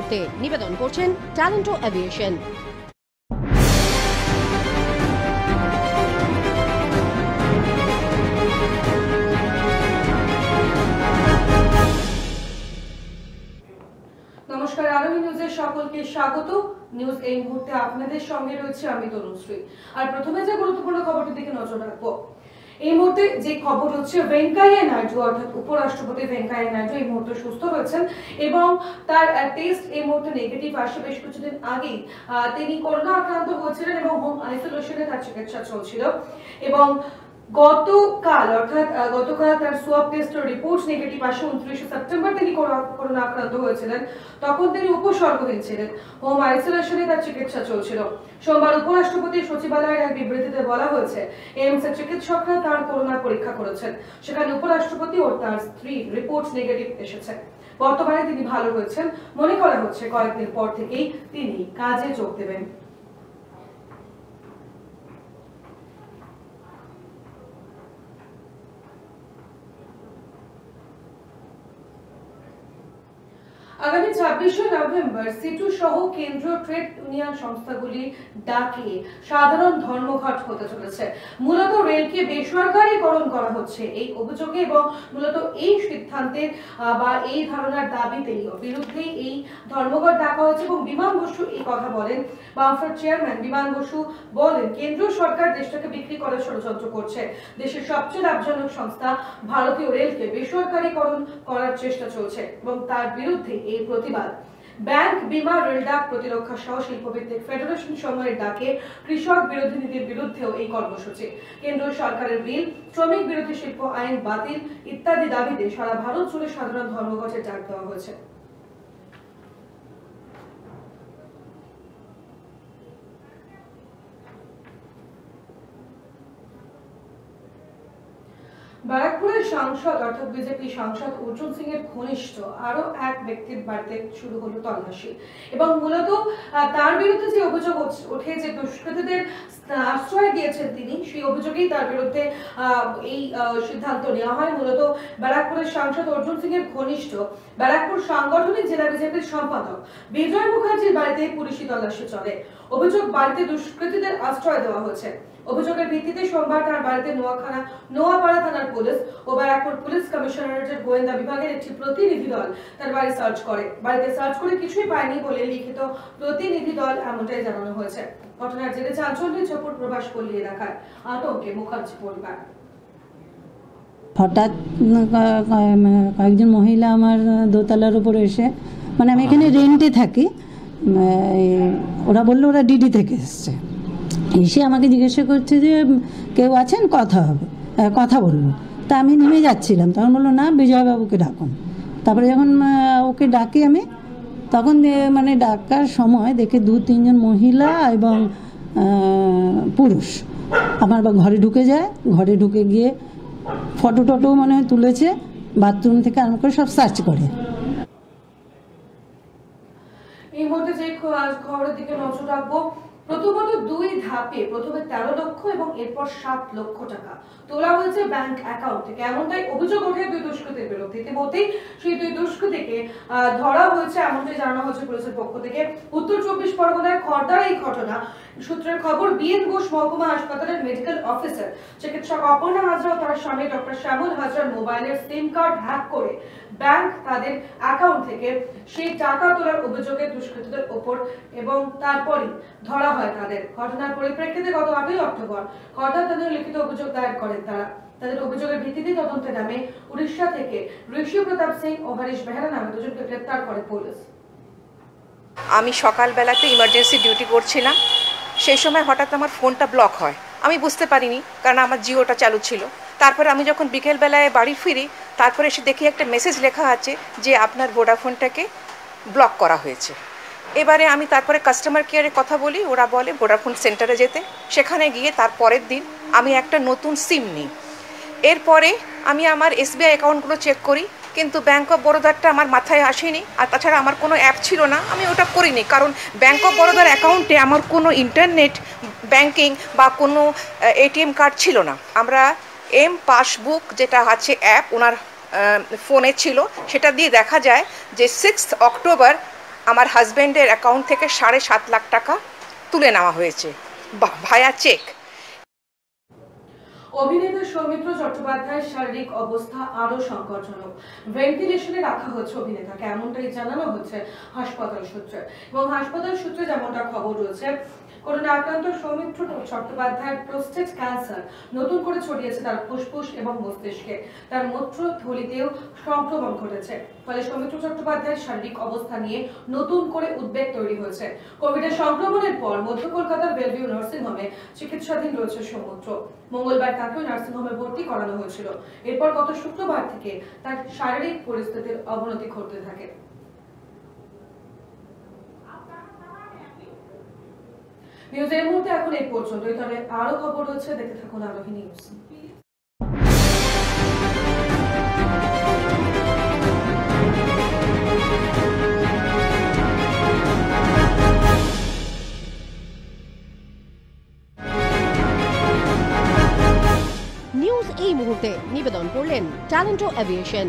করতে নিবেদন করছেন ট্যালেন্টো এভিয়েশন। নমস্কার, আরোহী নিউজের সকলকে স্বাগত। নিউজ এই মুহূর্তে আপনাদের সঙ্গে রয়েছে আমি তনুশ্রী। আর প্রথমে যে গুরুত্বপূর্ণ খবরটির দিকে নজর রাখবো। এই মুহূর্তে যে খবর হচ্ছে, ভেঙ্কাইয়া নাইডু অর্থাৎ উপরাষ্ট্রপতি ভেঙ্কাইয়া নাইডু এই মুহূর্তে সুস্থ রয়েছেন এবং তার টেস্ট এই মুহূর্তে নেগেটিভ আসে। বেশ কিছুদিন আগেই তিনি করোনা আক্রান্ত হয়েছিলেন এবং হোম আইসোলেশনে তার চিকিৎসা চলছিল এবং গতকাল তার সোয়াব টেস্টের রিপোর্ট নেগেটিভ আসে। 29 সেপ্টেম্বর তিনি করোনা আক্রান্ত হয়েছিলেন, তখন তিনি উপসর্গহীন ছিলেন, হোম আইসোলেশনে তার চিকিৎসা চলছিল। সোমবার উপরাষ্ট্রপতির সচিবালয়ের এক বিবৃতিতে বলা হয়েছে, এইমস এর চিকিৎসকরা তার করোনা পরীক্ষা করেছেন, সেখানে উপরাষ্ট্রপতি ও তার স্ত্রীর রিপোর্ট নেগেটিভ এসেছে। বর্তমানে তিনি ভালো হয়েছেন, মনে করা হচ্ছে কয়েকদিন পর থেকেই তিনি কাজে যোগ দেবেন। আগামী 26শে নভেম্বর সিটু সহ কেন্দ্রীয় ট্রেড ইউনিয়ন সংস্থাগুলি ডাকে সাধারণ ধর্মঘট হতে চলেছে। মূলত রেলকে বেসরকারীকরণ করা হচ্ছে এই অভিযোগে এবং মূলত এই সিদ্ধান্তের বা এই ধারণার দাবিতেই বিরুদ্ধে এই ধর্মঘট ডাকা হয়েছে এবং বিমান বসু এই কথা বলেন। বামফ্রন্ট চেয়ারম্যান বিমান বসু বলেন, কেন্দ্রীয় সরকার দেশটাকে বিক্রি করার ষড়যন্ত্র করছে। দেশের সবচেয়ে লাভজনক সংস্থা ভারতীয় রেলকে বেসরকারীকরণ করার চেষ্টা চলছে এবং তার বিরুদ্ধে এই প্রতিবাদ। ব্যাংক, বিমা, রেল ডাক, প্রতিরক্ষা সহ শিল্পভিত্তিক ফেডারেশন সময়ের ডাকে কৃষক বিরোধী নীতির বিরুদ্ধেও এই কর্মসূচি। কেন্দ্রীয় সরকারের বিল, শ্রমিক বিরোধী শিল্প আইন বাতিল ইত্যাদি দাবিতে সারা ভারত জুড়ে সাধারণ ধর্মঘটের ডাক দেওয়া হয়েছে। ব্যারাকপুরের সাংসদ অর্থাৎ বিজেপি সাংসদ অর্জুন সিং এর ঘনিষ্ঠ আরো এক ব্যক্তির বাড়িতে শুরু হলো তল্লাশি এবং মূলত তার বিরুদ্ধে যে অভিযোগ ওঠে যে দুষ্কৃতীদের আশ্রয় দিয়েছেন তিনি, সেই অভিযোগেই তার বিরুদ্ধে এই সিদ্ধান্ত নেওয়া হয়। মূলত ব্যারাকপুরের সাংসদ অর্জুন সিং এর ঘনিষ্ঠ ব্যারাকপুর সাংগঠনিক জেলা বিজেপির সম্পাদক বিজয় মুখার্জির বাড়িতে পুলিশি তল্লাশি চলে। অভিযোগ, বাড়িতে দুষ্কৃতীদের আশ্রয় দেওয়া হয়েছে। অভিযোগের ভিত্তিতে সোমবার তার বাড়িতে নোয়াপাড়া থানার পুলিশ ও ব্যারাকপুর পুলিশ কমিশনারেটের গোয়েন্দা বিভাগের একটি প্রতিনিধি দল তার বাড়ি সার্চ করে। বাড়িতে সার্চ করে কিছুই পায়নি বলে লিখিত প্রতিনিধি দল এমনটাই জানানো হয়েছে। ঘটনার জেরে চাঞ্চল্যে চোপড় প্রভাস পল্লী এলাকায় আতঙ্কে মুখার্জি পরিবার। হঠাৎ কয়েকজন মহিলা আমার দোতলার উপরে এসে, মানে আমি এখানে রেন্টে থাকি, ওরা বললো ওরা ডিডি থেকে এসছে, এসে আমাকে জিজ্ঞাসা করছে যে কেউ আছেন, কথা বললো। তা আমি নেমে যাচ্ছিলাম, তখন বললো না বিজয়বাবুকে ডাকুন। তারপরে যখন ওকে ডাকি আমি, তখন মানে ডাকার সময় দেখে 2-3 জন মহিলা এবং পুরুষ আমার ঘরে ঢুকে যায়। ঘরে ঢুকে গিয়ে ফটো টটো মনে হয় তুলেছে, বাথরুম থেকে আরম্ভ করে সব সার্চ করে। এই মুহূর্তে যে খবরের দিকে নজর রাখবো, প্রথমত 2 ধাপে প্রথমে 13 লক্ষ এবং এরপর 7 লক্ষ টাকা তোলা হয়েছে ব্যাংক অ্যাকাউন্ট থেকে, এমনটাই অভিযোগ ওঠে 2 দুষ্কৃতীর বিরুদ্ধে। ইতিমধ্যেই সেই 2 দুষ্কৃতীকে ধরা হয়েছে, এমনটাই জানানো হয়েছে পুলিশের পক্ষ থেকে। উত্তর 24 পরগনার খড়দার এই ঘটনা সূত্রের খবর, বিএন ঘোষ মহকুমা হাসপাতালের মেডিকেল অফিসার চিকিৎসক অপর্ণা হাজরা ও তার স্বামী ডক্টর শ্যামল হাজরার মোবাইলের সিম কার্ড হ্যাক করে ব্যাংক তাদের অ্যাকাউন্ট থেকে সেই টাকা তোলার অভিযোগে দুষ্কৃতীদের ওপর এবং তারপরই ধরা হয় তাদের। ঘটনার পরিপ্রেক্ষিতে গত 8ই অক্টোবর খড়দার থানায় লিখিত অভিযোগ দায়ের করেন তারা। তাদের অভিযোগের ভিত্তিতে তদন্তে নামে উড়িষ্যা থেকে ঋষি প্রতাপ সিং ও হরিশ বেহেরা নামে 2 জনকে গ্রেপ্তার করে পুলিশ। আমি সকালবেলাতে ইমার্জেন্সি ডিউটি করছিলাম, সেই সময় হঠাৎ আমার ফোনটা ব্লক হয়। আমি বুঝতে পারিনি, কারণ আমার জিওটা চালু ছিল। তারপরে আমি যখন বিকেলবেলায় বাড়ি ফিরি, তারপরে এসে দেখি একটা মেসেজ লেখা আছে যে আপনার ভোডাফোনটাকে ব্লক করা হয়েছে। এবারে আমি তারপরে কাস্টমার কেয়ারে কথা বলি, ওরা বলে ভোডাফোন সেন্টারে যেতে। সেখানে গিয়ে তার পরের দিন আমি একটা নতুন সিম নিই। এরপরে আমি আমার এসবিআই অ্যাকাউন্টগুলো চেক করি, কিন্তু ব্যাঙ্ক অফ বরোদারটা আমার মাথায় আসেনি। আর তাছাড়া আমার কোনো অ্যাপ ছিল না, আমি ওটা করিনি, কারণ ব্যাঙ্ক অফ বরোদার অ্যাকাউন্টে আমার কোনো ইন্টারনেট ব্যাংকিং বা কোনো এটিএম কার্ড ছিল না। আমরা এম পাসবুক যেটা আছে অ্যাপ ওনার ফোনে ছিল, সেটা দিয়ে দেখা যায় যে 6 অক্টোবর আমার হাজব্যান্ডের অ্যাকাউন্ট থেকে 7.5 লাখ টাকা তুলে নেওয়া হয়েছে ভায়া চেক। অভিনেতা সৌমিত্র চট্টোপাধ্যায়ের শারীরিক অবস্থা আরো সংকটজনক। ভেন্টিলেশনে রাখা হচ্ছে অভিনেতাকে, এমনটাই জানানো হচ্ছে হাসপাতাল সূত্রে। এবং হাসপাতাল সূত্রে যেমনটা খবর রয়েছে, করোনা আক্রান্ত সৌমিত্র চট্টোপাধ্যায়ের প্রোস্টেট ক্যান্সার নতুন করে ছড়িয়েছে তার ফুসফুস এবং মস্তিষ্কে। তার মূত্রথলিতেও সংক্রমণ ঘটেছে। ফলে সৌমিত্র চট্টোপাধ্যায়ের শারীরিক অবস্থা নিয়ে নতুন করে উদ্বেগ তৈরি হয়েছে। কোভিডের সংক্রমণের পর মধ্য কলকাতার বেলভিউ নার্সিং হোমে চিকিৎসাধীন রয়েছে সৌমিত্র। মঙ্গলবার তাকেও নার্সিং হোমে ভর্তি করানো হয়েছিল। এরপর গত শুক্রবার থেকে তার শারীরিক পরিস্থিতির অবনতি ঘটতে থাকে। নিউজের মুহূর্তে এখন এই পর্যন্তই, তবে আরো খবর রয়েছে, দেখতে থাকুন আরোহী নিউজ। নিউজ এই মুহূর্তে নিবেদন করলেন ট্যালেন্টো এভিয়েশন।